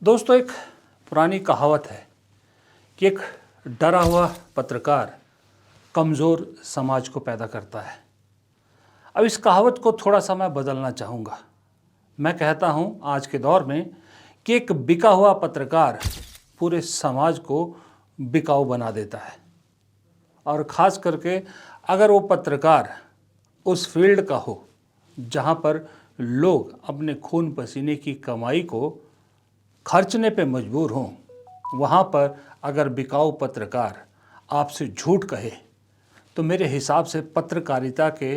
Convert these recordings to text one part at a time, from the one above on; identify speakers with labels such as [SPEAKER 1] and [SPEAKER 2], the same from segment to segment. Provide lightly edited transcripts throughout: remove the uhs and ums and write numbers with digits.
[SPEAKER 1] दोस्तों, एक पुरानी कहावत है कि एक डरा हुआ पत्रकार कमज़ोर समाज को पैदा करता है। अब इस कहावत को थोड़ा सा मैं बदलना चाहूँगा। मैं कहता हूँ आज के दौर में कि एक बिका हुआ पत्रकार पूरे समाज को बिकाऊ बना देता है, और ख़ास करके अगर वो पत्रकार उस फील्ड का हो जहाँ पर लोग अपने खून पसीने की कमाई को खर्चने पे मजबूर हों। वहाँ पर अगर बिकाऊ पत्रकार आपसे झूठ कहे तो मेरे हिसाब से पत्रकारिता के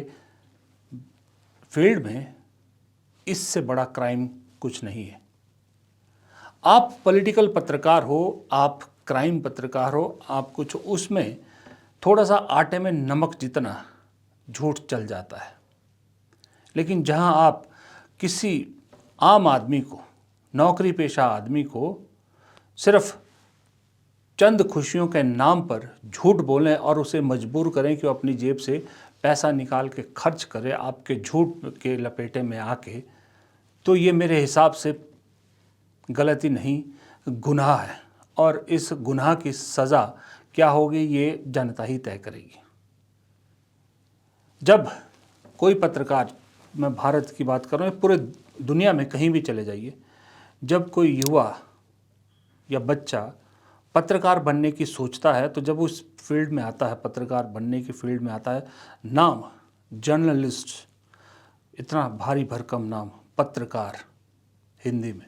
[SPEAKER 1] फील्ड में इससे बड़ा क्राइम कुछ नहीं है। आप पॉलिटिकल पत्रकार हो, आप क्राइम पत्रकार हो, आप कुछ उसमें थोड़ा सा आटे में नमक जितना झूठ चल जाता है। लेकिन जहाँ आप किसी आम आदमी को, नौकरी पेशा आदमी को सिर्फ चंद खुशियों के नाम पर झूठ बोलें और उसे मजबूर करें कि वो अपनी जेब से पैसा निकाल के खर्च करे आपके झूठ के लपेटे में आके, तो ये मेरे हिसाब से गलती नहीं, गुनाह है। और इस गुनाह की सज़ा क्या होगी ये जनता ही तय करेगी। जब कोई पत्रकार, मैं भारत की बात कर रहा हूँ, पूरे दुनिया में कहीं भी चले जाइए, जब कोई युवा या बच्चा पत्रकार बनने की सोचता है तो जब उस फील्ड में आता है, पत्रकार बनने की फील्ड में आता है, नाम जर्नलिस्ट, इतना भारी भरकम नाम पत्रकार हिंदी में,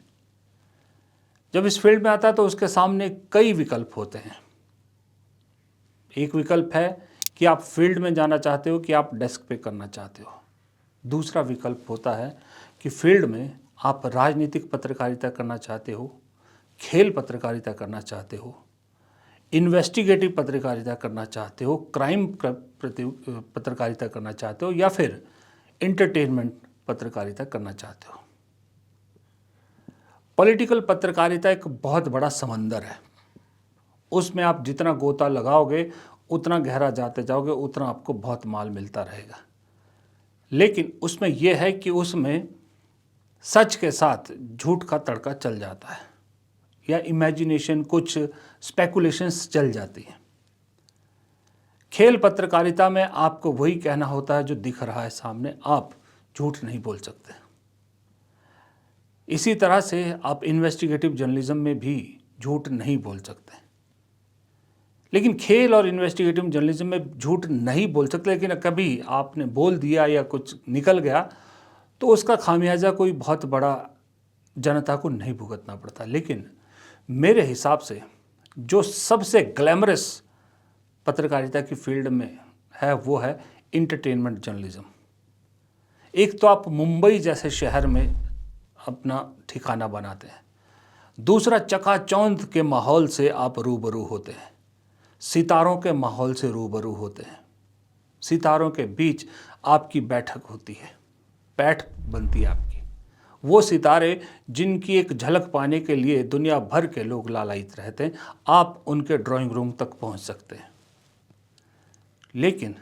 [SPEAKER 1] जब इस फील्ड में आता है तो उसके सामने कई विकल्प होते हैं। एक विकल्प है कि आप फील्ड में जाना चाहते हो कि आप डेस्क पे करना चाहते हो। दूसरा विकल्प होता है कि फील्ड में आप राजनीतिक पत्रकारिता करना चाहते हो, खेल पत्रकारिता करना चाहते हो, इन्वेस्टिगेटिव पत्रकारिता करना चाहते हो, क्राइम पत्रकारिता करना चाहते हो, या फिर एंटरटेनमेंट पत्रकारिता करना चाहते हो। पॉलिटिकल पत्रकारिता एक बहुत बड़ा समंदर है। उसमें आप जितना गोता लगाओगे उतना गहरा जाते जाओगे, उतना आपको बहुत माल मिलता रहेगा। लेकिन उसमें यह है कि उसमें सच के साथ झूठ का तड़का चल जाता है, या इमेजिनेशन, कुछ स्पेकुलेशंस चल जाती हैं। खेल पत्रकारिता में आपको वही कहना होता है जो दिख रहा है सामने, आप झूठ नहीं बोल सकते। इसी तरह से आप इन्वेस्टिगेटिव जर्नलिज्म में भी झूठ नहीं बोल सकते। लेकिन खेल और इन्वेस्टिगेटिव जर्नलिज्म में झूठ नहीं बोल सकते, लेकिन कभी आपने बोल दिया या कुछ निकल गया तो उसका खामियाजा कोई बहुत बड़ा जनता को नहीं भुगतना पड़ता। लेकिन मेरे हिसाब से जो सबसे ग्लैमरस पत्रकारिता की फील्ड में है वो है इंटरटेनमेंट जर्नलिज्म। एक तो आप मुंबई जैसे शहर में अपना ठिकाना बनाते हैं, दूसरा चकाचौंध के माहौल से आप रूबरू होते हैं, सितारों के माहौल से रूबरू होते हैं, सितारों के बीच आपकी बैठक होती है, पैठ बनती है आपकी। वो सितारे जिनकी एक झलक पाने के लिए दुनिया भर के लोग लालायित रहते हैं, आप उनके ड्राइंग रूम तक पहुंच सकते हैं। लेकिन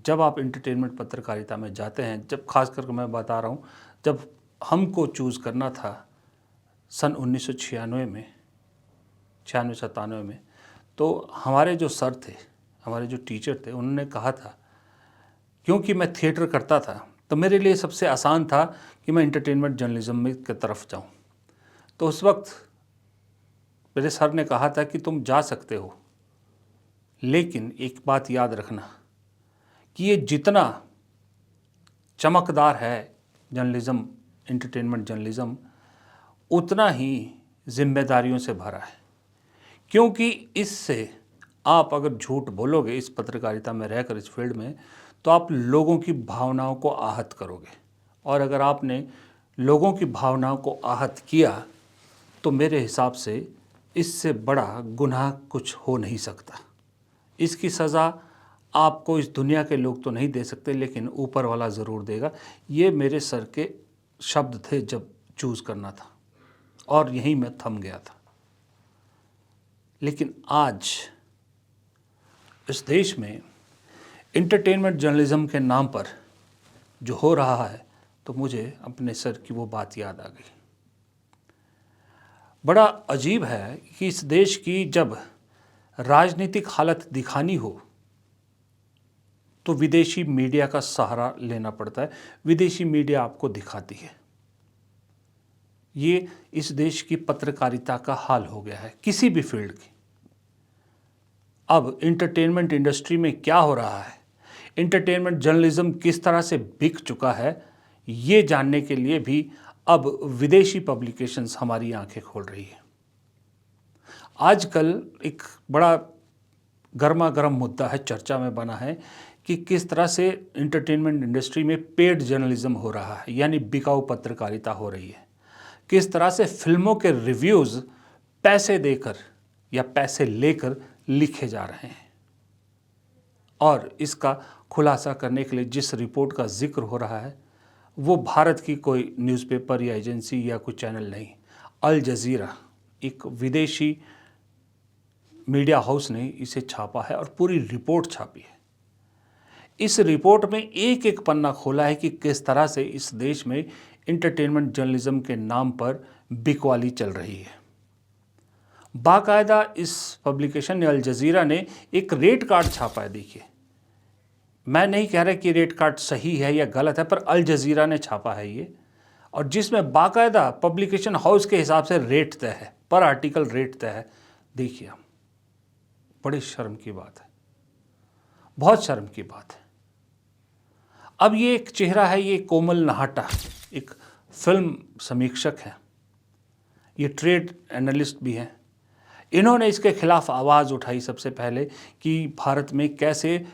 [SPEAKER 1] जब आप इंटरटेनमेंट पत्रकारिता में जाते हैं, जब खास करके मैं बता रहा हूँ, जब हमको चूज़ करना था सन 1996 में, 96-97 में, तो हमारे जो सर थे, हमारे जो टीचर थे, उन्होंने कहा था, क्योंकि मैं थिएटर करता था तो मेरे लिए सबसे आसान था कि मैं इंटरटेनमेंट जर्नलिज्म में की तरफ जाऊं। तो उस वक्त मेरे सर ने कहा था कि तुम जा सकते हो, लेकिन एक बात याद रखना कि ये जितना चमकदार है जर्नलिज्म, इंटरटेनमेंट जर्नलिज्म, उतना ही जिम्मेदारियों से भरा है। क्योंकि इससे आप अगर झूठ बोलोगे इस पत्रकारिता में रहकर, इस फील्ड में, तो आप लोगों की भावनाओं को आहत करोगे, और अगर आपने लोगों की भावनाओं को आहत किया तो मेरे हिसाब से इससे बड़ा गुनाह कुछ हो नहीं सकता। इसकी सज़ा आपको इस दुनिया के लोग तो नहीं दे सकते, लेकिन ऊपर वाला ज़रूर देगा। ये मेरे सर के शब्द थे जब चूज़ करना था, और यहीं मैं थम गया था। लेकिन आज इस देश में इंटरटेनमेंट जर्नलिज्म के नाम पर जो हो रहा है, तो मुझे अपने सर की वो बात याद आ गई। बड़ा अजीब है कि इस देश की जब राजनीतिक हालत दिखानी हो तो विदेशी मीडिया का सहारा लेना पड़ता है, विदेशी मीडिया आपको दिखाती है। ये इस देश की पत्रकारिता का हाल हो गया है, किसी भी फील्ड की। अब एंटरटेनमेंट इंडस्ट्री में क्या हो रहा है, एंटरटेनमेंट जर्नलिज्म किस तरह से बिक चुका है, ये जानने के लिए भी अब विदेशी पब्लिकेशंस हमारी आंखें खोल रही है। आजकल एक बड़ा गर्मा गर्म मुद्दा है, चर्चा में बना है कि किस तरह से एंटरटेनमेंट इंडस्ट्री में पेड जर्नलिज्म हो रहा है, यानी बिकाऊ पत्रकारिता हो रही है। किस तरह से फिल्मों के रिव्यूज़ पैसे देकर या पैसे लेकर लिखे जा रहे हैं। और इसका खुलासा करने के लिए जिस रिपोर्ट का जिक्र हो रहा है वो भारत की कोई न्यूज़पेपर या एजेंसी या कोई चैनल नहीं, अल जज़ीरा, एक विदेशी मीडिया हाउस ने इसे छापा है और पूरी रिपोर्ट छापी है। इस रिपोर्ट में एक एक पन्ना खोला है कि किस तरह से इस देश में एंटरटेनमेंट जर्नलिज्म के नाम पर बिकवाली चल रही है। बाकायदा इस पब्लिकेशन ने, अल जज़ीरा ने, एक रेट कार्ड छापा है। देखिए, मैं नहीं कह रहा कि रेट कार्ड सही है या गलत है, पर अल जज़ीरा ने छापा है ये, और जिसमें बाकायदा पब्लिकेशन हाउस के हिसाब से रेट तय है, पर आर्टिकल रेट तय है। देखिए, बड़ी शर्म की बात है, बहुत शर्म की बात है। अब ये एक चेहरा है, ये कोमल नाहटा, एक फिल्म समीक्षक है, ये ट्रेड एनालिस्ट भी हैं। इन्होंने इसके खिलाफ आवाज़ उठाई सबसे पहले कि भारत में कैसे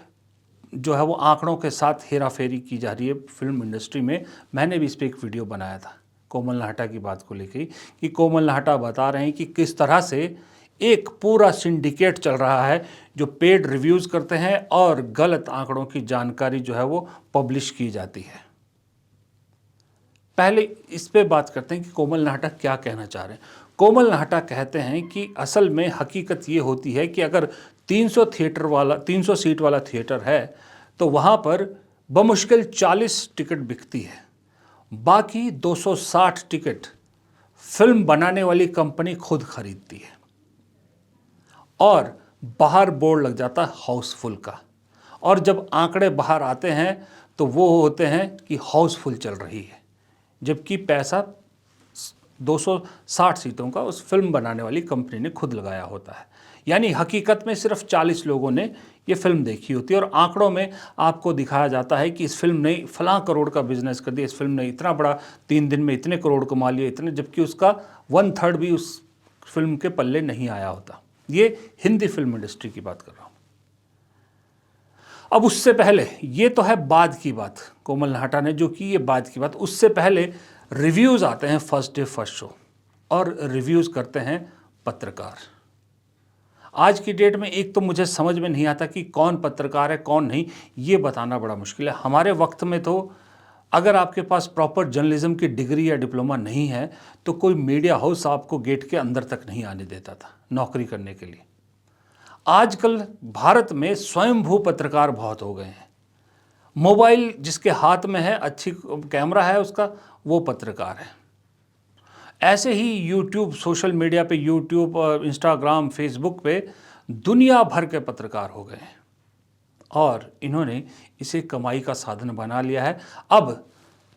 [SPEAKER 1] जो है वो आंकड़ों के साथ हेरा फेरी की जा रही है फिल्म इंडस्ट्री में। मैंने भी इस पर एक वीडियो बनाया था कोमल नाहटा की बात को लेकर कि कोमल नाहटा बता रहे हैं कि किस तरह से एक पूरा सिंडिकेट चल रहा है जो पेड रिव्यूज़ करते हैं और गलत आंकड़ों की जानकारी जो है वो पब्लिश की जाती है। पहले इस पे बात करते हैं कि कोमल नाहटा क्या कहना चाह रहे हैं। कोमल नाहटा कहते हैं कि असल में हकीकत ये होती है कि अगर 300 सीट वाला थिएटर है तो वहाँ पर बमुश्किल 40 टिकट बिकती है, बाकी 260 टिकट फिल्म बनाने वाली कंपनी खुद खरीदती है और बाहर बोर्ड लग जाता है हाउसफुल का, और जब आंकड़े बाहर आते हैं तो वो होते हैं कि हाउसफुल चल रही है, जबकि पैसा 260 सीटों का उस फिल्म बनाने वाली कंपनी ने खुद लगाया होता है। यानी हकीकत में सिर्फ 40 लोगों ने ये फिल्म देखी होती है और आंकड़ों में आपको दिखाया जाता है कि इस फिल्म ने फलां करोड़ का बिजनेस कर दिया, इस फिल्म ने इतना बड़ा 3 दिन में इतने करोड़ कमा लिए, इतने, जबकि उसका 1/3 भी उस फिल्म के पल्ले नहीं आया होता। ये हिंदी फिल्म इंडस्ट्री की बात कर रहा हूँ। अब उससे पहले, ये तो है बाद की बात, कोमल नाहटा ने जो की ये बाद की बात, उससे पहले रिव्यूज़ आते हैं फर्स्ट डे फर्स्ट शो और रिव्यूज़ करते हैं पत्रकार। आज की डेट में एक तो मुझे समझ में नहीं आता कि कौन पत्रकार है कौन नहीं, ये बताना बड़ा मुश्किल है। हमारे वक्त में तो अगर आपके पास प्रॉपर जर्नलिज्म की डिग्री या डिप्लोमा नहीं है तो कोई मीडिया हाउस आपको गेट के अंदर तक नहीं आने देता था नौकरी करने के लिए। आजकल भारत में स्वयंभू पत्रकार बहुत हो गए हैं। मोबाइल जिसके हाथ में है, अच्छी कैमरा है उसका, वो पत्रकार है। ऐसे ही यूट्यूब, सोशल मीडिया पे, यूट्यूब और इंस्टाग्राम, फेसबुक पे दुनिया भर के पत्रकार हो गए हैं और इन्होंने इसे कमाई का साधन बना लिया है। अब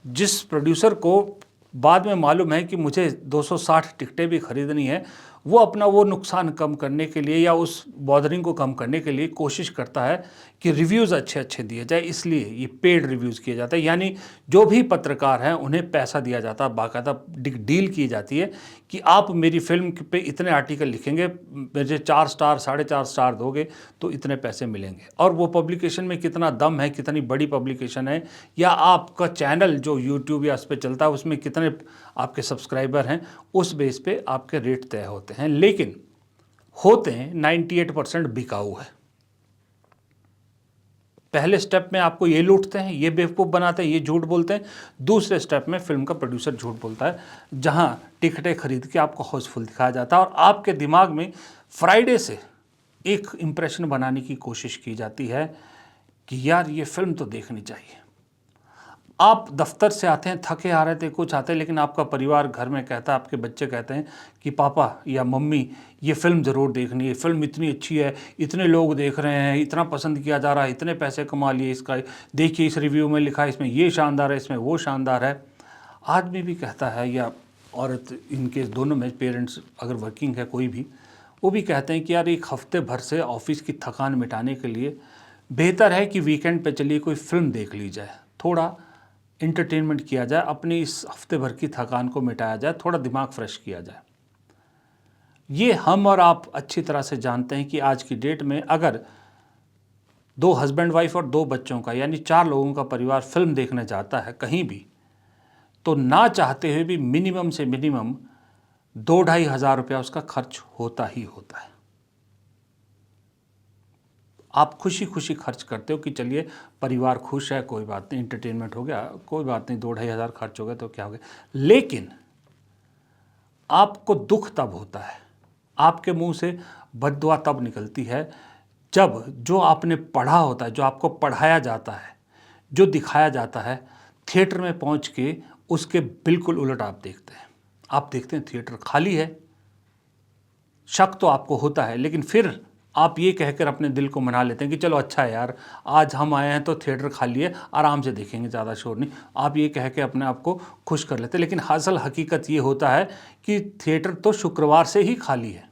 [SPEAKER 1] जिस प्रोड्यूसर को बाद में मालूम है कि मुझे 260 टिकटें भी खरीदनी है, वो अपना वो नुकसान कम करने के लिए या उस बॉदरिंग को कम करने के लिए कोशिश करता है कि रिव्यूज़ अच्छे अच्छे दिए जाए, इसलिए ये पेड रिव्यूज़ किए जाते हैं। यानी जो भी पत्रकार हैं उन्हें पैसा दिया जाता है, बाकायदा डील की जाती है कि आप मेरी फिल्म पे इतने आर्टिकल लिखेंगे, मुझे 4 स्टार 4.5 स्टार दोगे तो इतने पैसे मिलेंगे। और वो पब्लिकेशन में कितना दम है, कितनी बड़ी पब्लिकेशन है, या आपका चैनल जो यूट्यूब या उस पर चलता है उसमें कितने आपके सब्सक्राइबर हैं, उस बेस पे आपके रेट तय होते हैं। लेकिन होते हैं 98% बिकाऊ है। पहले स्टेप में आपको ये लूटते हैं, ये बेवकूफ़ बनाते हैं, ये झूठ बोलते हैं। दूसरे स्टेप में फिल्म का प्रोड्यूसर झूठ बोलता है, जहां टिकटें खरीद के आपको हाउसफुल दिखाया जाता है और आपके दिमाग में फ्राइडे से एक इम्प्रेशन बनाने की कोशिश की जाती है कि यार ये फिल्म तो देखनी चाहिए। आप दफ्तर से आते हैं, थके आ रहे थे, कुछ आते हैं, लेकिन आपका परिवार घर में कहता है, आपके बच्चे कहते हैं कि पापा या मम्मी ये फ़िल्म ज़रूर देखनी है, फ़िल्म इतनी अच्छी है, इतने लोग देख रहे हैं, इतना पसंद किया जा रहा है, इतने पैसे कमा लिए इसका, देखिए इस रिव्यू में लिखा है, इसमें ये शानदार है, इसमें वो शानदार है। आदमी भी कहता है, या औरत, इनके दोनों में पेरेंट्स अगर वर्किंग है कोई भी, वो भी कहते हैं कि यार एक हफ्ते भर से ऑफिस की थकान मिटाने के लिए बेहतर है कि वीकेंड पे चलिए कोई फ़िल्म देख ली जाए, थोड़ा इंटरटेनमेंट किया जाए, अपनी इस हफ्ते भर की थकान को मिटाया जाए, थोड़ा दिमाग फ्रेश किया जाए। ये हम और आप अच्छी तरह से जानते हैं कि आज की डेट में अगर 2 हस्बैंड वाइफ और 2 बच्चों का यानी 4 लोगों का परिवार फ़िल्म देखने जाता है कहीं भी, तो ना चाहते हुए भी मिनिमम से मिनिमम 2-2.5 हज़ार रुपया उसका खर्च होता ही होता है। आप खुशी खुशी खर्च करते हो कि चलिए परिवार खुश है, कोई बात नहीं, एंटरटेनमेंट हो गया, कोई बात नहीं, 2-2.5 हज़ार खर्च हो गया तो क्या हो गया। लेकिन आपको दुख तब होता है, आपके मुंह से बद्दुआ तब निकलती है जब जो आपने पढ़ा होता है, जो आपको पढ़ाया जाता है, जो दिखाया जाता है, थिएटर में पहुंच के उसके बिल्कुल उलट आप देखते हैं। आप देखते हैं थिएटर खाली है, शक तो आपको होता है, लेकिन फिर आप ये कहकर अपने दिल को मना लेते हैं कि चलो अच्छा है यार, आज हम आए हैं तो थिएटर खाली है, आराम से देखेंगे, ज़्यादा शोर नहीं। आप ये कह के अपने आप को खुश कर लेते हैं, लेकिन असल हकीकत ये होता है कि थिएटर तो शुक्रवार से ही खाली है,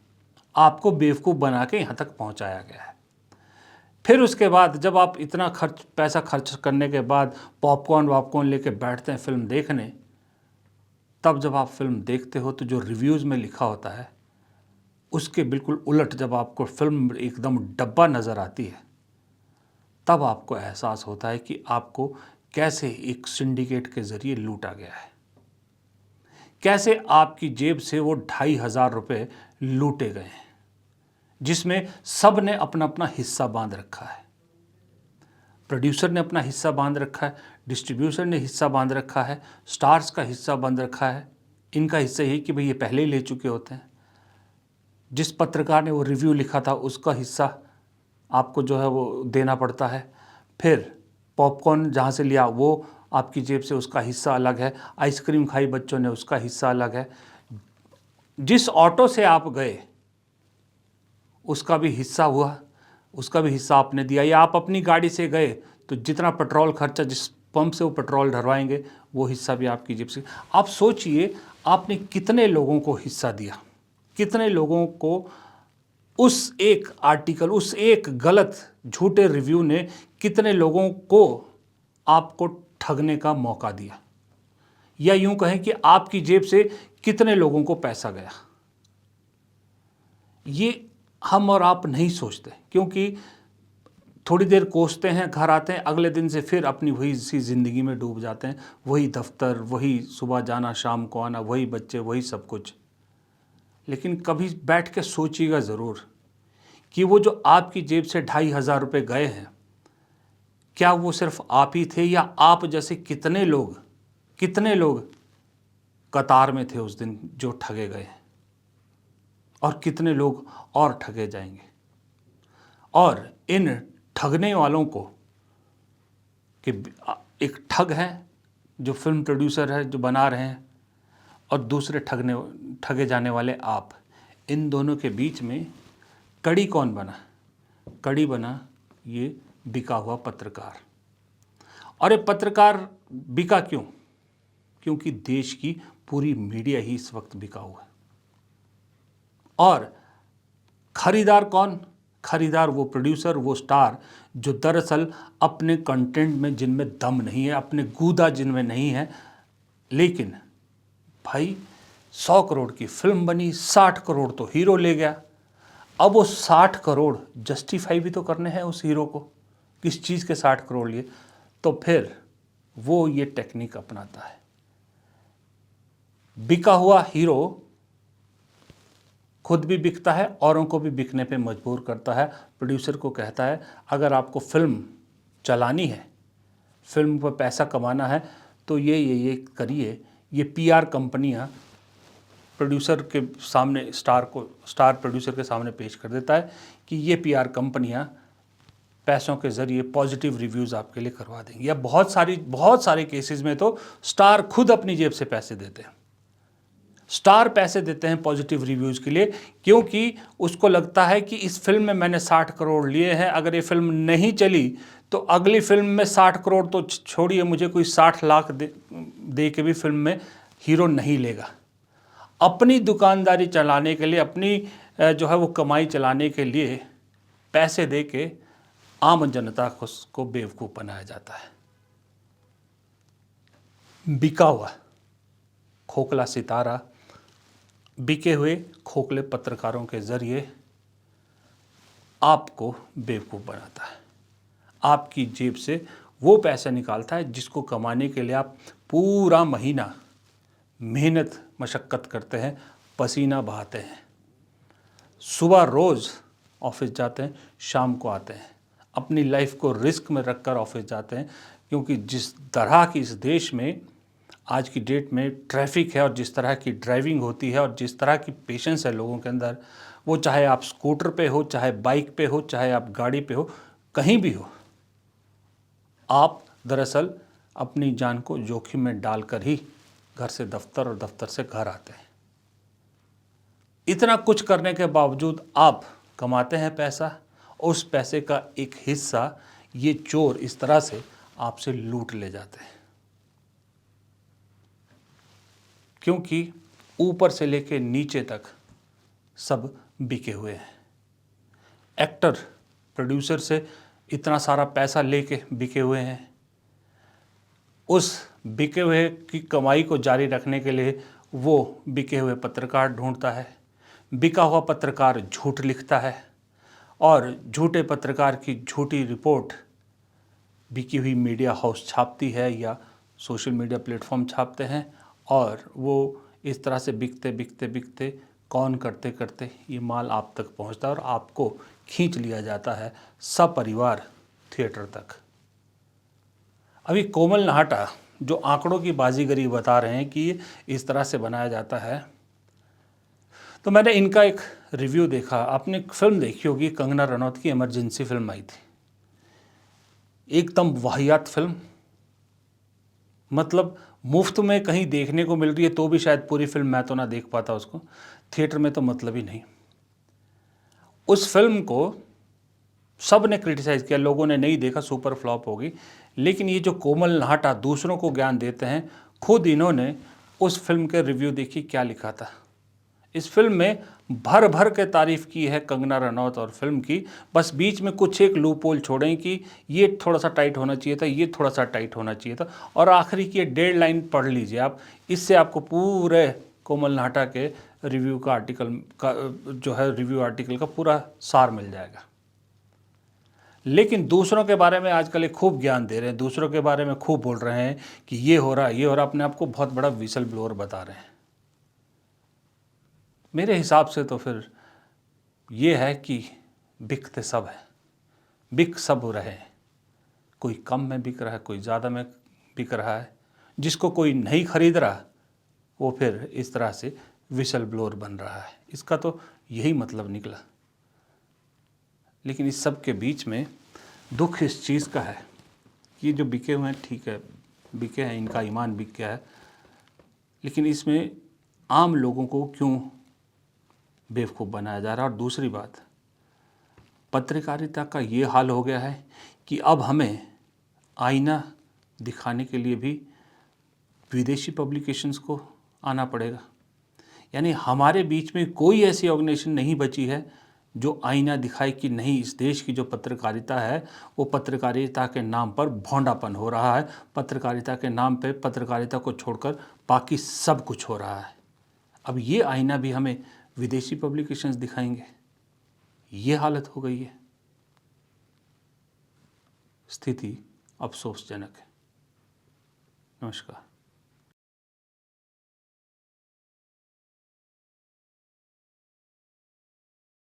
[SPEAKER 1] आपको बेवकूफ़ बना के यहाँ तक पहुँचाया गया है। फिर उसके बाद जब आप इतना पैसा खर्च करने के बाद पॉपकॉर्न वॉपकॉर्न लेके बैठते हैं फ़िल्म देखने, तब जब आप फ़िल्म देखते हो तो जो रिव्यूज़ में लिखा होता है उसके बिल्कुल उलट जब आपको फ़िल्म एकदम डब्बा नज़र आती है, तब आपको एहसास होता है कि आपको कैसे एक सिंडिकेट के ज़रिए लूटा गया है, कैसे आपकी जेब से वो 2.5 हज़ार रुपये लूटे गए हैं, जिसमें सब ने अपना अपना हिस्सा बांध रखा है। प्रोड्यूसर ने अपना हिस्सा बांध रखा है, डिस्ट्रीब्यूटर ने हिस्सा बांध रखा है, स्टार्स का हिस्सा बांध रखा है। इनका हिस्सा यही कि भाई ये पहले ही ले चुके होते हैं। जिस पत्रकार ने वो रिव्यू लिखा था उसका हिस्सा आपको जो है वो देना पड़ता है। फिर पॉपकॉर्न जहाँ से लिया वो आपकी जेब से, उसका हिस्सा अलग है। आइसक्रीम खाई बच्चों ने, उसका हिस्सा अलग है। जिस ऑटो से आप गए उसका भी हिस्सा हुआ, उसका भी हिस्सा आपने दिया। या आप अपनी गाड़ी से गए तो जितना पेट्रोल खर्चा, जिस पंप से वो पेट्रोल भरवाएंगे, वो हिस्सा भी आपकी जेब से। आप सोचिए आपने कितने लोगों को हिस्सा दिया, कितने लोगों को उस एक आर्टिकल, उस एक गलत झूठे रिव्यू ने कितने लोगों को आपको ठगने का मौका दिया, या यूं कहें कि आपकी जेब से कितने लोगों को पैसा गया। ये हम और आप नहीं सोचते, क्योंकि थोड़ी देर कोसते हैं, घर आते हैं, अगले दिन से फिर अपनी वही सी ज़िंदगी में डूब जाते हैं। वही दफ्तर, वही सुबह जाना शाम को आना, वही बच्चे, वही सब कुछ। लेकिन कभी बैठ के सोचिएगा ज़रूर कि वो जो आपकी जेब से 2.5 हज़ार रुपये गए हैं, क्या वो सिर्फ आप ही थे, या आप जैसे कितने लोग कतार में थे उस दिन जो ठगे गए, और कितने लोग और ठगे जाएंगे। और इन ठगने वालों को कि एक ठग है जो फिल्म प्रोड्यूसर है, जो बना रहे हैं, और दूसरे ठगे जाने वाले आप, इन दोनों के बीच में कड़ी कौन बना? कड़ी बना ये बिका हुआ पत्रकार। और ये पत्रकार बिका क्यों? क्योंकि देश की पूरी मीडिया ही इस वक्त बिका हुआ है। और खरीदार कौन? खरीदार वो प्रोड्यूसर, वो स्टार जो दरअसल अपने कंटेंट में जिनमें दम नहीं है, अपने गूदा जिनमें नहीं है, लेकिन भाई 100 करोड़ की फिल्म बनी, 60 करोड़ तो हीरो ले गया। अब वो 60 करोड़ जस्टिफाई भी तो करने हैं उस हीरो को, किस चीज़ के 60 करोड़ लिए। तो फिर वो ये टेक्निक अपनाता है। बिका हुआ हीरो खुद भी बिकता है, औरों को भी बिकने पे मजबूर करता है। प्रोड्यूसर को कहता है अगर आपको फिल्म चलानी है, फिल्म पर पैसा कमाना है, तो ये करिए। ये पीआर कंपनियां प्रोड्यूसर के सामने, स्टार प्रोड्यूसर के सामने पेश कर देता है कि ये पीआर कंपनियां पैसों के ज़रिए पॉजिटिव रिव्यूज़ आपके लिए करवा देंगे। या बहुत सारे केसेस में तो स्टार खुद अपनी जेब से पैसे देते हैं। स्टार पैसे देते हैं पॉजिटिव रिव्यूज़ के लिए, क्योंकि उसको लगता है कि इस फिल्म में मैंने 60 करोड़ लिए हैं, अगर ये फिल्म नहीं चली तो अगली फिल्म में 60 करोड़ तो छोड़िए, मुझे कोई 60 लाख दे के भी फिल्म में हीरो नहीं लेगा। अपनी दुकानदारी चलाने के लिए, अपनी जो है वो कमाई चलाने के लिए पैसे दे के आम जनता को बेवकूफ़ बनाया जाता है। बिका हुआ खोखला सितारा बिके हुए खोखले पत्रकारों के ज़रिए आपको बेवकूफ़ बनाता है, आपकी जेब से वो पैसा निकालता है जिसको कमाने के लिए आप पूरा महीना मेहनत मशक्क़त करते हैं, पसीना बहाते हैं, सुबह रोज़ ऑफिस जाते हैं, शाम को आते हैं, अपनी लाइफ को रिस्क में रखकर ऑफिस जाते हैं, क्योंकि जिस तरह की इस देश में आज की डेट में ट्रैफिक है और जिस तरह की ड्राइविंग होती है और जिस तरह की पेशेंस है लोगों के अंदर, वो चाहे आप स्कूटर पे हो, चाहे बाइक पे हो, चाहे आप गाड़ी पे हो, कहीं भी हो, आप दरअसल अपनी जान को जोखिम में डालकर ही घर से दफ्तर और दफ्तर से घर आते हैं। इतना कुछ करने के बावजूद आप कमाते हैं पैसा, उस पैसे का एक हिस्सा ये चोर इस तरह से आपसे लूट ले जाते हैं, क्योंकि ऊपर से लेके नीचे तक सब बिके हुए हैं। एक्टर प्रोड्यूसर से इतना सारा पैसा लेके बिके हुए हैं, उस बिके हुए की कमाई को जारी रखने के लिए वो बिके हुए पत्रकार ढूंढता है, बिका हुआ पत्रकार झूठ लिखता है और झूठे पत्रकार की झूठी रिपोर्ट बिकी हुई मीडिया हाउस छापती है या सोशल मीडिया प्लेटफॉर्म छापते हैं, और वो इस तरह से बिकते बिकते बिकते कौन करते करते ये माल आप तक पहुंचता है और आपको खींच लिया जाता है सपरिवार थिएटर तक। अभी कोमल नाहटा जो आंकड़ों की बाजीगरी बता रहे हैं कि इस तरह से बनाया जाता है, तो मैंने इनका एक रिव्यू देखा। आपने एक फिल्म देखी होगी, कंगना रनौत की इमरजेंसी फिल्म आई थी, एकदम वाहियात फिल्म, मतलब मुफ्त में कहीं देखने को मिल रही है तो भी शायद पूरी फिल्म मैं तो ना देख पाता उसको, थिएटर में तो मतलब ही नहीं। उस फिल्म को सब ने क्रिटिसाइज़ किया, लोगों ने नहीं देखा, सुपर फ्लॉप होगी। लेकिन ये जो कोमल नाहटा दूसरों को ज्ञान देते हैं, खुद इन्होंने उस फिल्म के रिव्यू देखी क्या लिखा था। इस फिल्म में भर भर के तारीफ़ की है कंगना रनौत और फिल्म की, बस बीच में कुछ एक लूप होल छोड़ें कि ये थोड़ा सा टाइट होना चाहिए था, ये थोड़ा सा टाइट होना चाहिए था, और आखिरी की ये 1.5 लाइन पढ़ लीजिए आप, इससे आपको पूरे कोमल नाहटा के रिव्यू का आर्टिकल का जो है रिव्यू आर्टिकल का पूरा सार मिल जाएगा। लेकिन दूसरों के बारे में आजकल खूब ज्ञान दे रहे हैं, दूसरों के बारे में खूब बोल रहे हैं कि ये हो रहा है, ये हो रहा है, अपने आप को बहुत बड़ा विसल ब्लोअर बता रहे हैं। मेरे हिसाब से तो फिर ये है कि बिकते सब है, बिक सब रहे हैं, कोई कम में बिक रहा है, कोई ज़्यादा में बिक रहा है, जिसको कोई नहीं खरीद रहा वो फिर इस तरह से विसल ब्लोअर बन रहा है। इसका तो यही मतलब निकला। लेकिन इस सब के बीच में दुख इस चीज़ का है कि ये जो बिके हुए हैं, ठीक है बिके हैं, इनका ईमान बिक गया है, लेकिन इसमें आम लोगों को क्यों बेवकूफ़ बनाया जा रहा है। और दूसरी बात, पत्रकारिता का ये हाल हो गया है कि अब हमें आईना दिखाने के लिए भी विदेशी पब्लिकेशंस को आना पड़ेगा। यानी हमारे बीच में कोई ऐसी ऑर्गेनाइजेशन नहीं बची है जो आईना दिखाए कि नहीं, इस देश की जो पत्रकारिता है वो पत्रकारिता के नाम पर भोंडापन हो रहा है, पत्रकारिता के नाम पे पत्रकारिता को छोड़कर बाकी सब कुछ हो रहा है। अब ये आईना भी हमें विदेशी पब्लिकेशंस दिखाएंगे, ये हालत हो गई है। स्थिति अफसोसजनक है। नमस्कार।